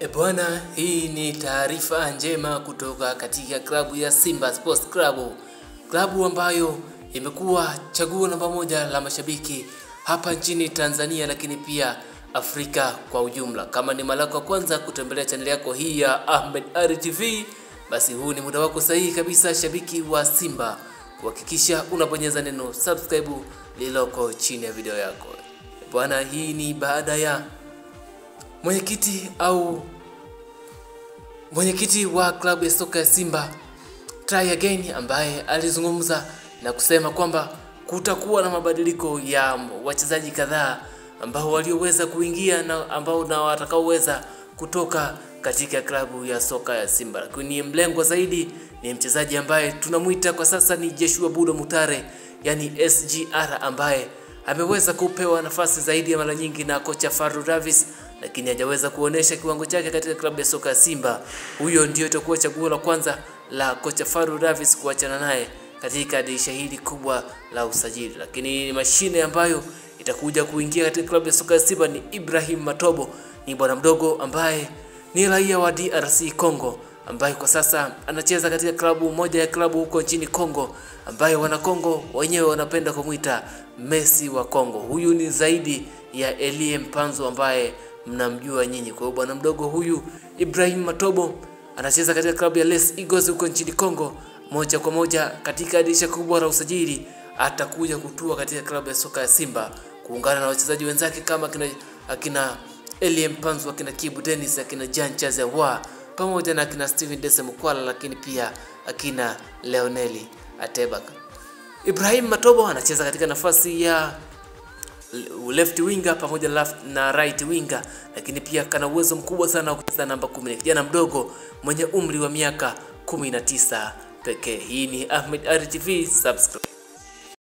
Bwana, hii ni taarifa njema kutoka katika klabu ya Simba Sports Club. Klabu ambayo imekuwa chaguo namba moja la mashabiki hapa nchini Tanzania, lakini pia Afrika kwa ujumla. Kama ni mara ya kwanza kutembelea channel yako hii ya Ahmed Ally TV, basi huu ni muda wako sahihi kabisa, shabiki wa Simba, kuhakikisha unabonyeza neno subscribe lililoko chini ya video yako. Bwana, hii ni baada ya mwenyekiti wa klabu ya soka ya Simba Try Again ambaye alizungumza na kusema kwamba kutakuwa na mabadiliko ya wachezaji kadhaa ambao walioweza kuingia na ambao na watakaoweza kutoka katika klabu ya soka ya Simba. Lakini mlengwa zaidi ni mchezaji ambaye tunamuita kwa sasa ni Joshua Budo Mutale, yani SGR, ambaye ameweza kupewa nafasi zaidi ya mara nyingi na kocha Fadlu Davis, lakini hajaweza kuonesha kiwango chake katika klabu ya soka ya Simba. Huyo ndio itakuwa chaguo la kwanza la kocha Fadlu Davis kuachana naye katika dirisha hili kubwa la usajili. Lakini mashine ambayo itakuja kuingia katika klabu ya soka ya Simba ni Ibrahim Matobo. Ni bwana mdogo ambaye ni raia wa DRC Congo, ambaye kwa sasa anacheza katika klabu moja ya klabu huko nchini Congo, ambaye wana Congo wenyewe wanapenda kumuita Messi wa Congo. Huyu ni zaidi ya Elie Mpanzu ambaye mnamjua nyinyi. Kwa hiyo bwana mdogo huyu Ibrahim Matobo anacheza katika klabu ya Les Eagles huko nchini Congo. Moja kwa moja katika dirisha kubwa la usajili atakuja kutua katika klabu ya soka ya Simba, kuungana na wachezaji wenzake kama akina Elie Mpanzu, akina Kibu Dennis, akina Jean Chazewa, pamoja na akina Steven Dese Mukwala, lakini pia akina Leoneli Ateba. Ibrahim Matobo anacheza katika nafasi ya left winger pamoja na right winger, lakini pia kana uwezo mkubwa sana wa kucheza namba 10. Kijana mdogo mwenye umri wa miaka 19 pekee. Hii ni Ahmed Ally TV, subscribe.